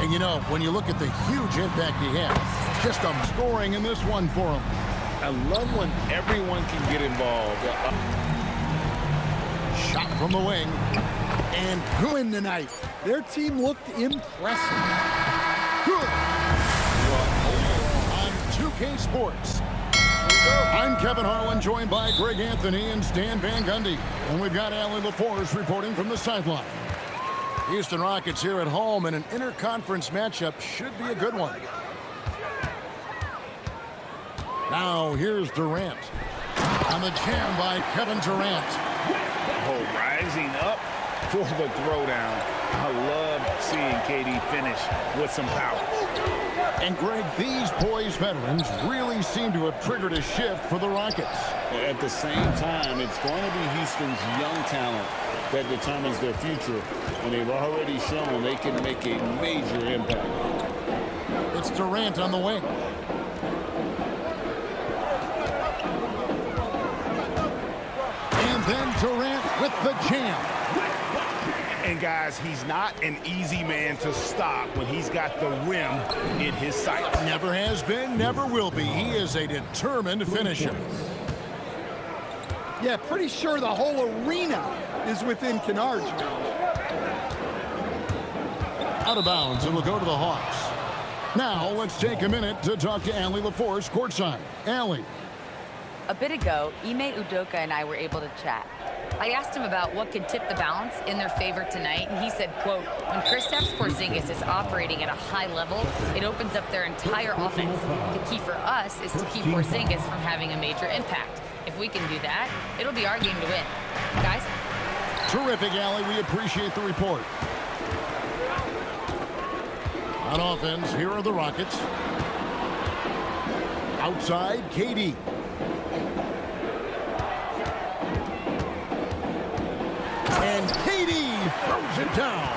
And you know, when you look at the huge impact he had, just scoring in this one for him. I love when everyone can get involved. Shot from the wing. And Win tonight. Their team looked impressive. good. On 2K Sports. I'm Kevin Harlan, joined by Greg Anthony and Stan Van Gundy. And we've got Allie LaForce reporting from the sideline. Houston Rockets here at home, and an interconference matchup should be a good one. Now here's Durant. On the jam by Kevin Durant. Oh, rising up for the throwdown. I love seeing KD finish with some power. And Greg, these poised veterans really seem to have triggered a shift for the Rockets. At the same time, it's going to be Houston's young talent that determines their future, and they've already shown they can make a major impact. It's Durant on the wing. And then Durant with the jam. And guys, he's not an easy man to stop when he's got the rim in his sights. Never has been, never will be. He is a determined finisher. Yeah, pretty sure the whole arena is within Kennard's range. Out of bounds, it will go to the Hawks. Now, let's take a minute to talk to Allie LaForce courtside. Allie. A bit ago, Ime Udoka and I were able to chat. I asked him about what could tip the balance in their favor tonight, and he said, quote, when Kristaps Porzingis is operating at a high level, it opens up their entire offense. The key for us is to keep Porzingis from having a major impact. If we can do that, it'll be our game to win. Guys? Terrific, Allie. We appreciate the report. On offense, here are the Rockets. Outside, KD. And KD throws it down.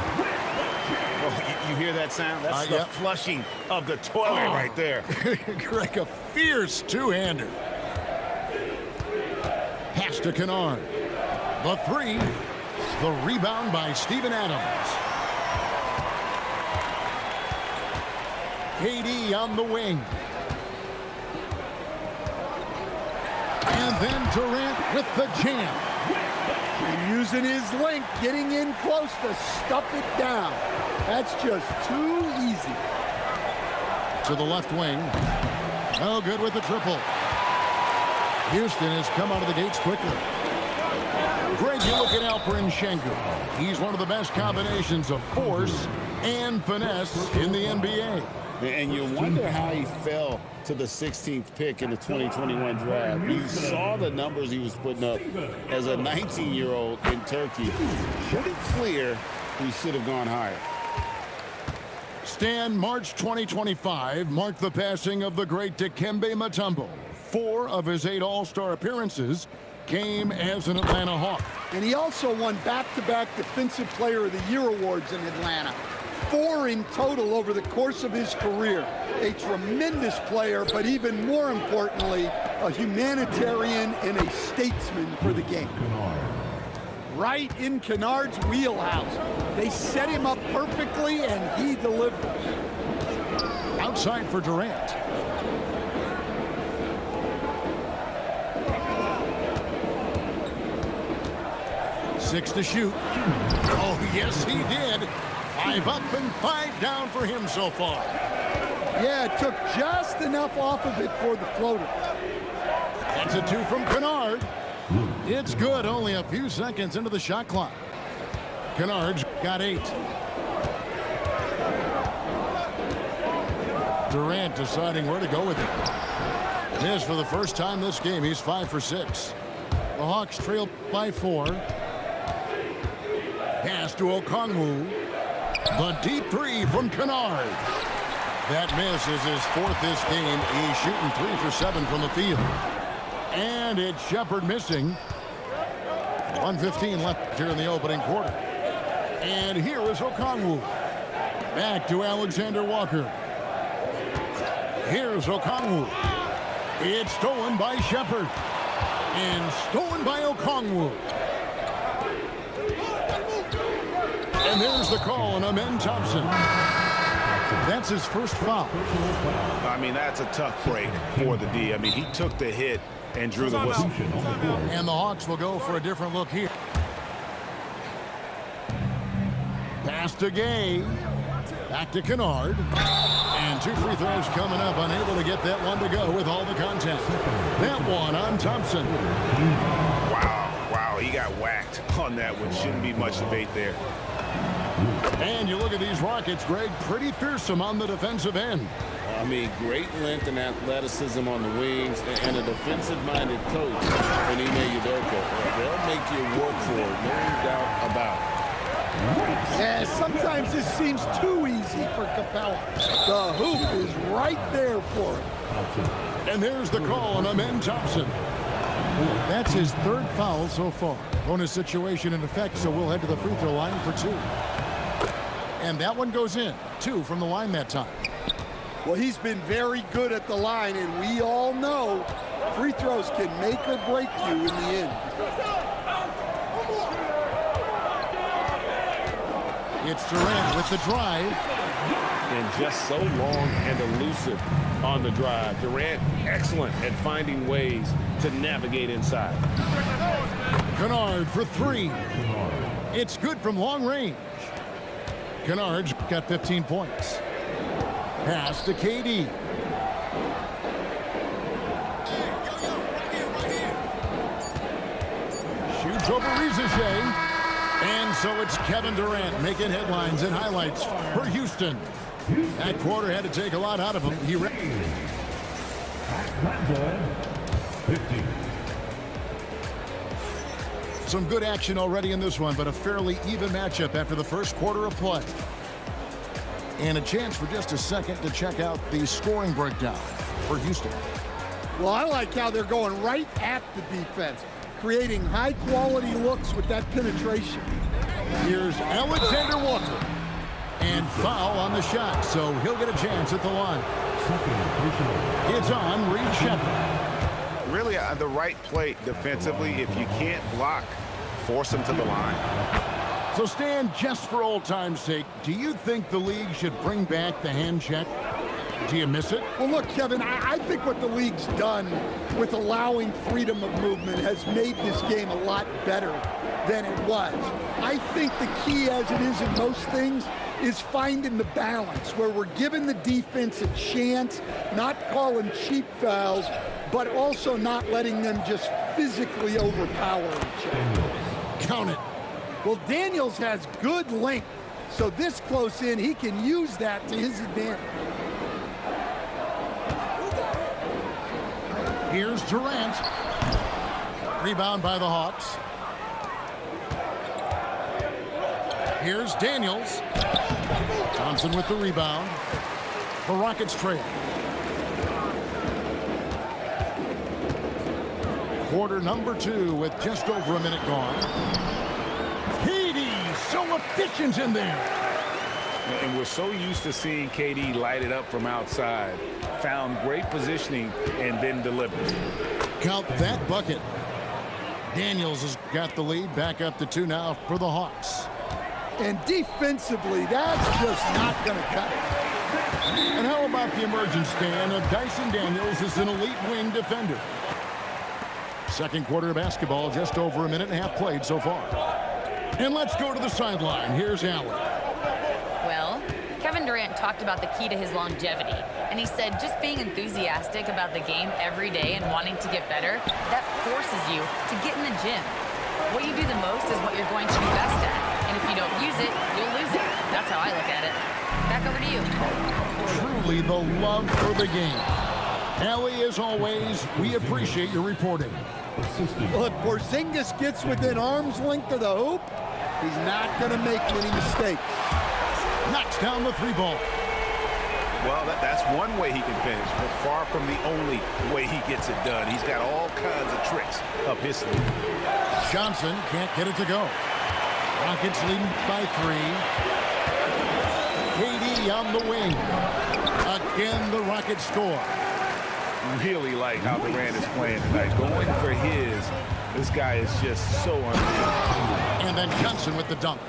Oh, you hear that sound? That's the yep. flushing of the toilet right there. Greg, a fierce two-hander. Pass to Kennard. The three. The rebound by Steven Adams. KD on the wing. And then Durant with the jam. And using his length, getting in close to stuff it down. That's just too easy. To the left wing. No good with the triple. Houston has come out of the gates quickly. Greg, you look at Alperen Sengun. He's one of the best combinations of force and finesse in the NBA. And you wonder how he fell to the 16th pick in the 2021 draft. You saw the numbers he was putting up as a 19-year-old in Turkey. Pretty clear he should have gone higher. Stan, March 2025 marked the passing of the great Dikembe Mutombo. 4 of his 8 All-Star appearances came as an Atlanta Hawk. And he also won back-to-back Defensive Player of the Year awards in Atlanta. 4 in total over the course of his career. A tremendous player, but even more importantly, a humanitarian and a statesman for the game. Right in Kennard's wheelhouse. They set him up perfectly, and he delivers. Outside for Durant. Six to shoot. Oh, yes, he did. 5 up and 5 down for him so far. Yeah, it took just enough off of it for the floater. That's a 2 from Kennard. It's good, only a few seconds into the shot clock. Kennard's got 8. Durant deciding where to go with it. Miss for the first time this game. He's 5 for 6. The Hawks trail by 4. Pass to Okongwu. The deep 3 from Kennard. That miss is his 4th this game. He's shooting 3 for 7 from the field. And it's Shepard missing. 1:15 left here in the opening quarter. And here is Okongwu. Back to Alexander Walker. Here's Okongwu. It's stolen by Shepard. And stolen by Okongwu. And there's the call on Amen Thompson. That's his first foul. I mean, that's a tough break for the D. I mean, he took the hit and drew the whistle. And the Hawks will go for a different look here. Pass to Gay. Back to Kennard. And 2 free throws coming up. Unable to get that one to go with all the contact. That one on Thompson. Wow, he got whacked on that one. Shouldn't be much debate there. And you look at these Rockets, Greg, pretty fearsome on the defensive end. I mean, great length and athleticism on the wings, and a defensive-minded coach in Ime Udoka. They'll make you work for it, no doubt about it. Yeah, sometimes this seems too easy for Capella. The hoop is right there for him. And there's the call on Amen Thompson. That's his 3rd foul so far. Bonus situation in effect, so we'll head to the free throw line for 2. And that one goes in. 2 from the line that time. Well, he's been very good at the line, and we all know free throws can make or break you in the end. It's Durant with the drive. And just so long and elusive on the drive. Durant, excellent at finding ways to navigate inside. Kennard for 3. It's good from long range. Kennard's got 15 points. Pass to KD. Shoots over Ricochet. And so it's Kevin Durant making headlines and highlights for Houston. That quarter had to take a lot out of him. He Some good action already in this one, but a fairly even matchup after the first quarter of play. And a chance for just a second to check out the scoring breakdown for Houston. Well, I like how they're going right at the defense, creating high-quality looks with that penetration. Here's Alexander Walker. And foul on the shot, so he'll get a chance at the line. It's on Reed Shepard. Really, the right play defensively. If you can't block, force him to the line. So, Stan, just for old time's sake, do you think the league should bring back the hand check? Do you miss it? Well, look, Kevin, I think what the league's done with allowing freedom of movement has made this game a lot better than it was. I think the key, as it is in most things, is finding the balance where we're giving the defense a chance, not calling cheap fouls, but also not letting them just physically overpower each other. Count it. Well, Daniels has good length, so this close in, he can use that to his advantage. Here's Durant. Rebound by the Hawks. Here's Daniels. Thompson with the rebound. The Rockets trail. Quarter number 2 with just over a minute gone. KD, so efficient in there. And we're so used to seeing KD light it up from outside. Found great positioning and then delivers. Count that bucket. Daniels has got the lead. Back up to 2 now for the Hawks. And defensively, that's just not going to cut it. And how about the emergence, Stan, of Dyson Daniels as an elite wing defender? Second quarter of basketball, just over a minute and a half played so far. And let's go to the sideline. Here's Allen. Well, Kevin Durant talked about the key to his longevity. And he said just being enthusiastic about the game every day and wanting to get better, that forces you to get in the gym. What you do the most is what you're going to be best at. And if you don't use it, you'll lose it. That's how I look at it. Back over to you. Truly the love for the game. Allie, as always, we appreciate your reporting. Well, if Porzingis gets within arm's length of the hoop, he's not going to make many mistakes. Knocks down the 3 ball. Well, that's one way he can finish, but far from the only way he gets it done. He's got all kinds of tricks up his sleeve. Johnson can't get it to go. Rockets leading by 3. KD on the wing. Again, the Rockets score. really like how Durant is playing tonight. Going for his, this guy is just so unreal. And then Johnson with the dunk.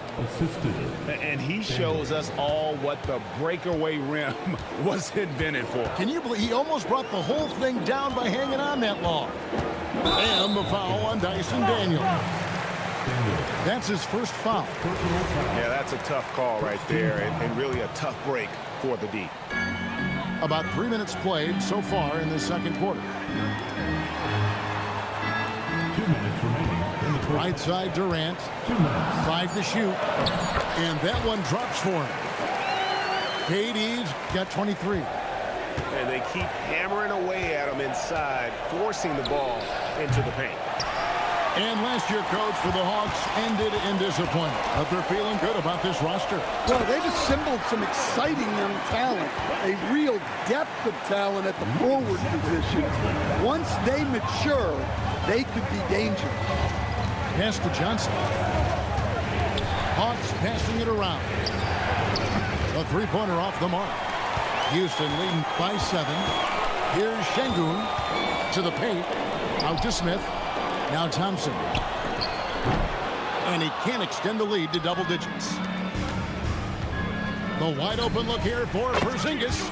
And he shows us all what the breakaway rim was invented for. Can you believe he almost brought the whole thing down by hanging on that long? And the foul on Dyson Daniel. That's his first foul. Yeah, that's a tough call right there, and really a tough break for the D. About 3 minutes played so far in the second quarter. 2 minutes remaining. Right side Durant. 5 to shoot. And that one drops for him. KD's got 23. And they keep hammering away at him inside, forcing the ball into the paint. And last year, coach, for the Hawks ended in disappointment. But they're feeling good about this roster. Well, they've assembled some exciting young talent, a real depth of talent at the forward position. Once they mature, they could be dangerous. Pass to Johnson. Hawks passing it around. A three-pointer off the mark. Houston leading by 7. Here's Şengün to the paint. Out to Smith. Now Thompson. And he can't extend the lead to double digits. The wide open look here for Porzingis.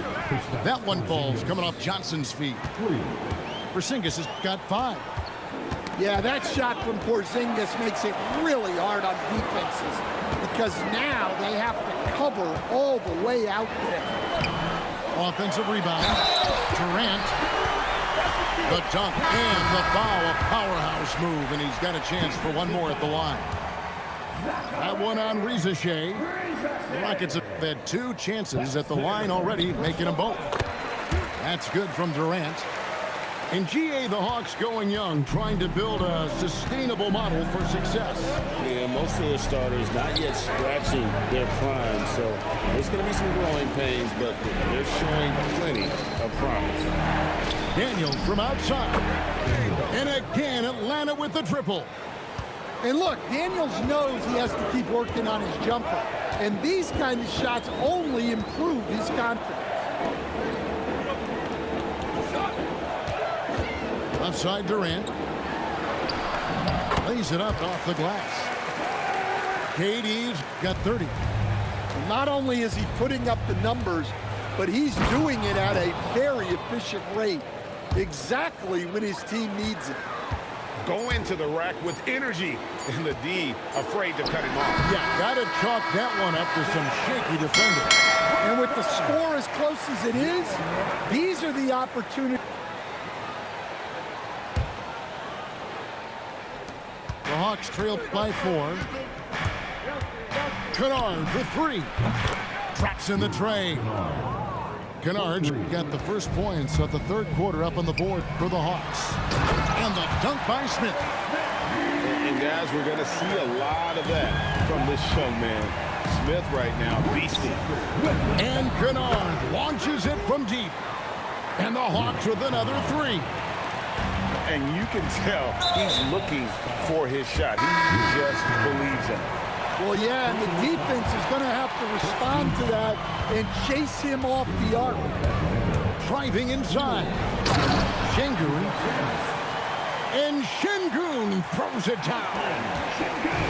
That one falls coming off Johnson's feet. Porzingis has got 5. Yeah, that shot from Porzingis makes it really hard on defenses because now they have to cover all the way out there. Offensive rebound. Durant. The dunk and the foul. A powerhouse move, and he's got a chance for one more at the line. That one on Rizashea. The Rockets have had 2 chances at the line already, making them both. That's good from Durant. In GA, the Hawks going young, trying to build a sustainable model for success. Yeah, most of their starters not yet scratching their prime, so there's going to be some growing pains, but they're showing plenty of promise. Daniel from outside. And again, Atlanta with the triple. And look, Daniels knows he has to keep working on his jumper. And these kind of shots only improve his confidence. Outside Durant. Lays it up off the glass. KD's got 30. Not only is he putting up the numbers, but he's doing it at a very efficient rate. Exactly when his team needs it. Go into the rack with energy, and the D afraid to cut him off. Yeah, got to chalk that one up to some shaky defending. And with the score as close as it is, these are the opportunities. The Hawks trail by 4. Kennard for 3. Traps in the tray. Kennard got the first points of the third quarter up on the board for the Hawks. And the dunk by Smith. And guys, we're going to see a lot of that from this young man. Smith right now, beastie. And Kennard launches it from deep. And the Hawks with another 3. And you can tell he's looking for his shot. He just believes in it. Well, yeah, and the defense is going to have to respond to that and chase him off the arc. Driving inside. Şengün. And Şengün throws it down.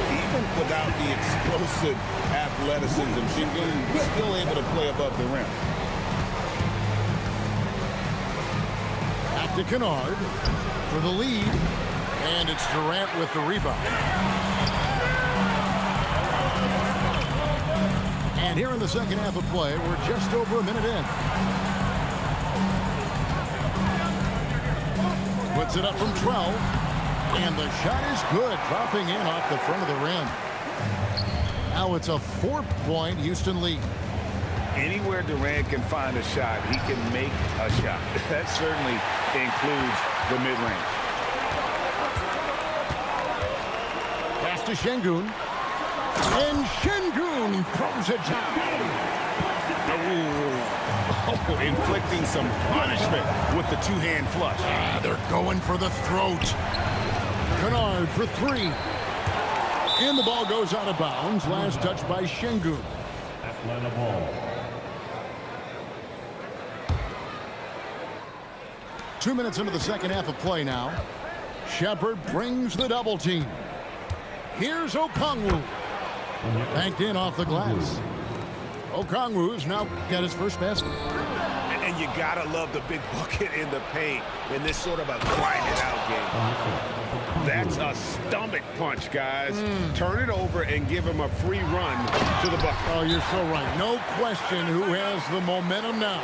Even without the explosive athleticism, Şengün is still able to play above the rim. Back to Kennard for the lead. And it's Durant with the rebound. And here in the second half of play, we're just over a minute in. Puts it up from 12. And the shot is good, dropping in off the front of the rim. Now it's a 4-point Houston lead. Anywhere Durant can find a shot, he can make a shot. That certainly includes the mid-range. Pass to Şengün. And Şengün throws it down. Oh, inflicting some punishment with the two-hand flush. They're going for the throat. Kennard for 3. And the ball goes out of bounds. Last touch by Şengün. Atlanta ball. 2 minutes into the second half of play now. Shepard brings the double team. Here's Okongwu. Banked in off the glass. Okongwu's now got his first basket. And you got to love the big bucket in the paint in this sort of a grind-it-out game. That's a stomach punch, guys. Turn it over and give him a free run to the bucket. Oh, you're so right. No question who has the momentum now.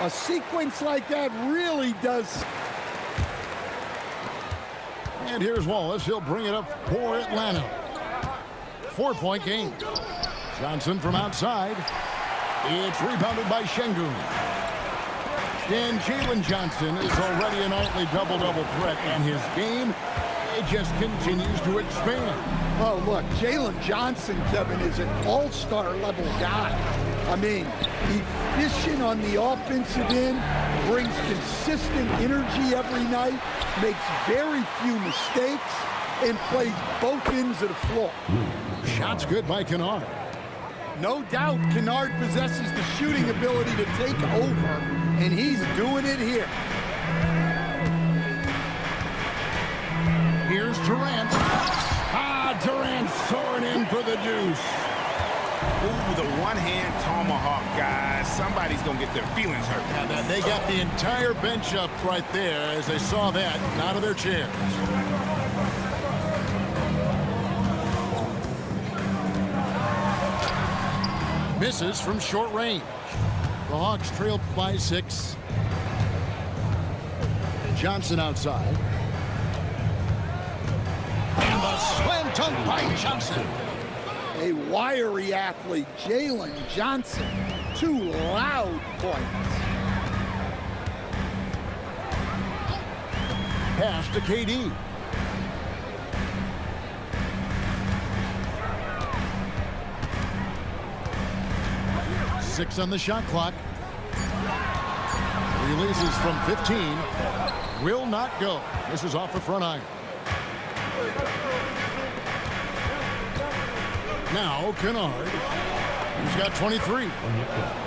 A sequence like that really does. And here's Wallace. He'll bring it up for Atlanta. 4-point game. Johnson from outside. It's rebounded by Şengün. And Jalen Johnson is already a nightly double-double threat, and his game, it just continues to expand. Oh, look, Jalen Johnson, Kevin, is an all-star level guy. I mean, efficient on the offensive end, brings consistent energy every night, makes very few mistakes, and plays both ends of the floor. Shots good by Kennard. No doubt Kennard possesses the shooting ability to take over, and he's doing it here. Here's Durant. Durant soaring in for the deuce. Ooh, the one-hand tomahawk, guys. Somebody's going to get their feelings hurt. Yeah, they got the entire bench up right there as they saw that and out of their chairs. Misses from short range. The Hawks trail by 6. Johnson outside. And the slam dunk by Johnson. A wiry athlete, Jalen Johnson. 2 loud points. Pass to KD. Six on the shot clock. Releases from 15. Will not go. This is off the front iron. Now Kennard. He's got 23.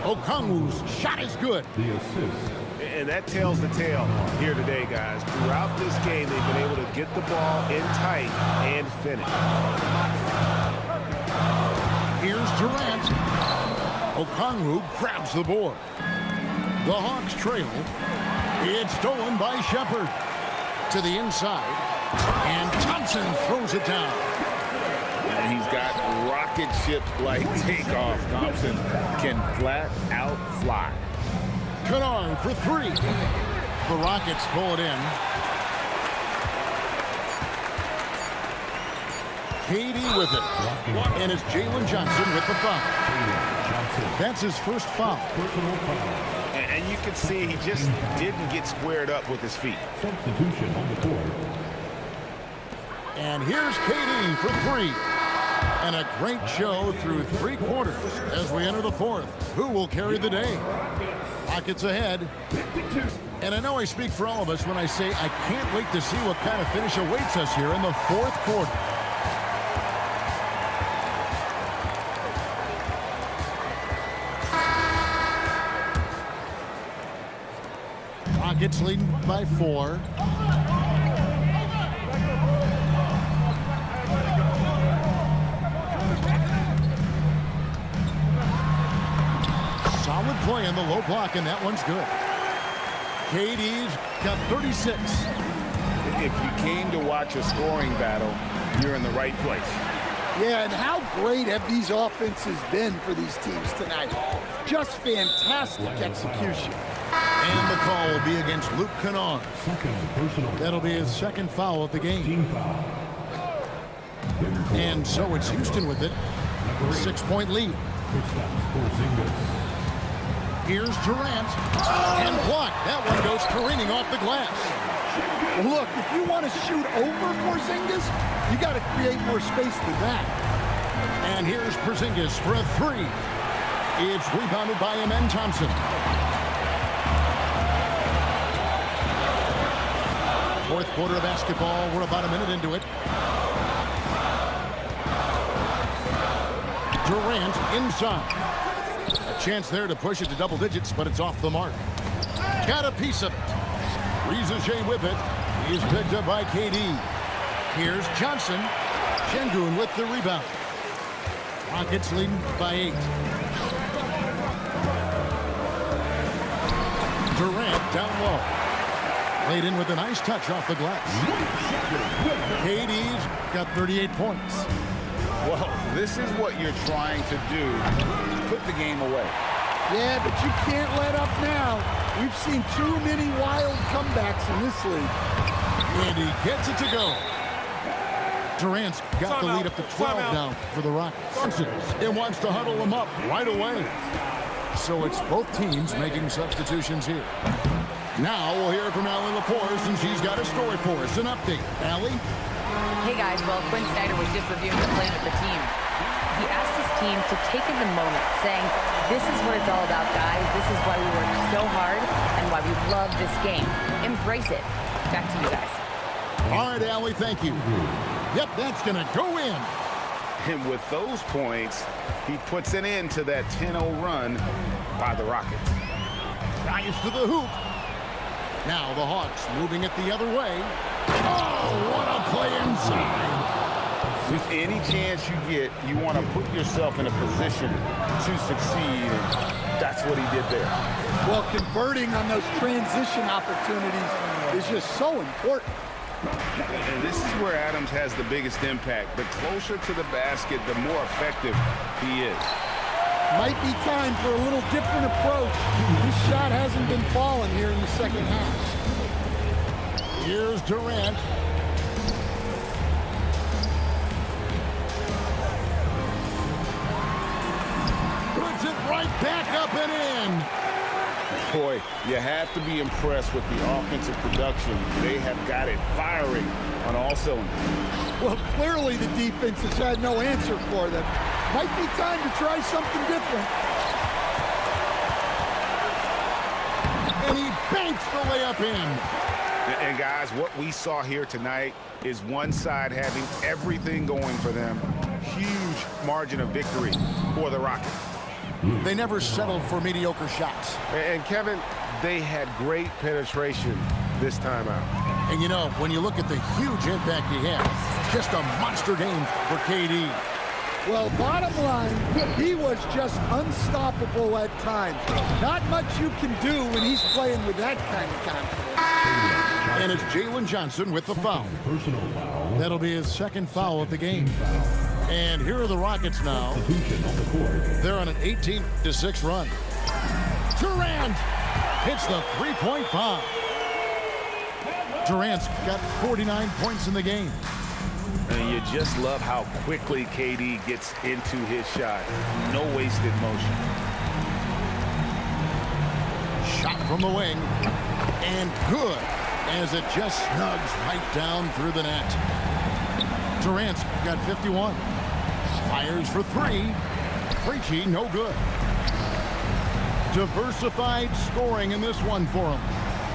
Okongwu's shot is good. The assist. And that tells the tale here today, guys. Throughout this game, they've been able to get the ball in tight and finish. Here's Durant. Okongwu grabs the board. The Hawks trail. It's stolen by Shepard. To the inside. And Thompson throws it down. And he's got rocket ship-like takeoff. Thompson can flat out fly. Kennard for 3. The Rockets pull it in. KD with it. And it's Jalen Johnson with the foul. That's his first foul. And you can see he just didn't get squared up with his feet. Substitution on the court. And here's KD for 3. And a great show through 3 quarters as we enter the 4th. Who will carry the day? Rockets ahead. And I know I speak for all of us when I say I can't wait to see what kind of finish awaits us here in the 4th quarter. Rockets leading by 4. Solid play on the low block, and that one's good. KD's got 36. If you came to watch a scoring battle, you're in the right place. Yeah, and how great have these offenses been for these teams tonight? Just fantastic execution. And the call will be against Luke Kennard. Second personal. That'll be his second foul of the game. Team foul. And so it's Houston with it. 6-point lead. Here's Durant. And blocked. That one goes careening off the glass. Look, if you want to shoot over Porzingis, you got to create more space than that. And here's Porzingis for a 3. It's rebounded by Amen Thompson. 4th quarter of basketball. We're about a minute into it. Durant inside. A chance there to push it to double digits, but it's off the mark. Got a piece of it. Rizachet with it. He is picked up by KD. Here's Johnson. Şengün with the rebound. Rockets leading by 8. Durant down low. Laid in with a nice touch off the glass. KD's got 38 points. Well, this is what you're trying to do. Put the game away. Yeah, but you can't let up now. We've seen too many wild comebacks in this league. And he gets it to go. Durant's got the lead up to 12 now for the Rockets. It wants to huddle them up right away. So it's both teams making substitutions here. Now we'll hear from Allie Laporte, and she's got a story for us. An update. Allie? Hey guys, well, Quinn Snyder was just reviewing the plan with the team. He asked his team to take in the moment, saying, this is what it's all about, guys. This is why we work so hard and why we love this game. Embrace it. Back to you guys. All right, Allie, thank you. Yep, that's going to go in. And with those points, he puts an end to that 10-0 run by the Rockets. Drives to the hoop. Now the Hawks moving it the other way. Oh, what a play inside. With any chance you get, you want to put yourself in a position to succeed, and that's what he did there. Well, converting on those transition opportunities is just so important. And this is where Adams has the biggest impact. The closer to the basket, the more effective he is. Might be time for a little different approach. This shot hasn't been falling here in the second half. Here's Durant. Puts it right back up and in. Boy, you have to be impressed with the offensive production. They have got it firing on all cylinders. Well, clearly the defense has had no answer for them. Might be time to try something different. And he banks the layup in. And guys, what we saw here tonight is one side having everything going for them. Huge margin of victory for the Rockets. They never settled for mediocre shots. And Kevin, they had great penetration this time out. And you know, when you look at the huge impact he had, just a monster game for KD. Well, bottom line, he was just unstoppable at times. Not much you can do when he's playing with that kind of confidence. And it's Jalen Johnson with the foul. Personal foul. That'll be his second foul of the game. And here are the Rockets now. Substitution on the court. They're on an 18-6 run. Durant hits the three-point bomb. Durant's got 49 points in the game. And you just love how quickly KD gets into his shot. No wasted motion. Shot from the wing. And good, as it just snugs right down through the net. Durant's got 51. Fires for three. Preachy, no good. Diversified scoring in this one for him.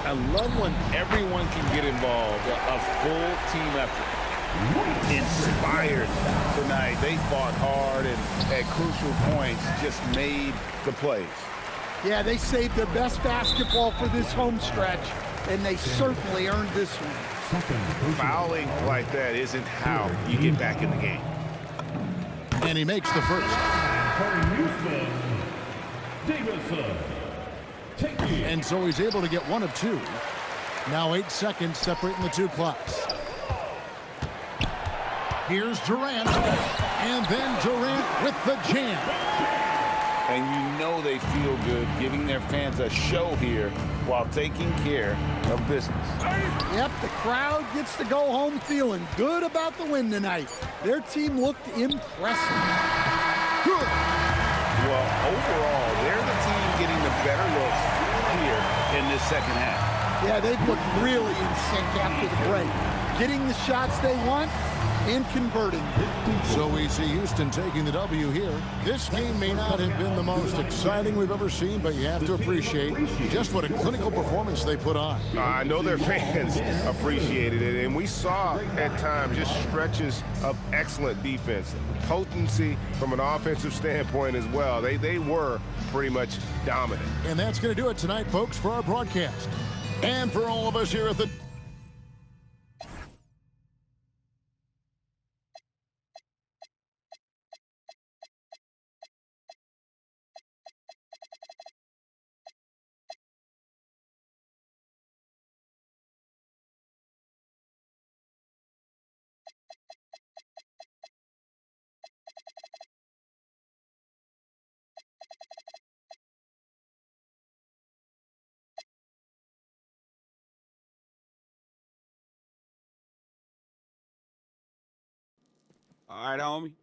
I love when everyone can get involved. A full team effort. Inspired tonight. They fought hard and at crucial points just made the plays. Yeah, they saved their best basketball for this home stretch, and they certainly earned this one. Fouling like that isn't how you get back in the game. And he makes the first. And so he's able to get one of two. Now 8 seconds separating the two clocks. Here's Durant. And then Durant with the jam. And you know they feel good giving their fans a show here while taking care of business. Yep, the crowd gets to go home feeling good about the win tonight. Their team looked impressive. Good. Well, overall, they're the team getting the better looks here in this second half. Yeah, they've looked really in sync after the break. Getting the shots they want and converting. So we see Houston taking the W here. This game may not have been the most exciting we've ever seen, but you have to appreciate just what a clinical performance they put on. I know their fans appreciated it, and we saw at times just stretches of excellent defense. Potency from an offensive standpoint as well. They were pretty much dominant. And that's going to do it tonight, folks, for our broadcast. And for all of us here at the All right, homie.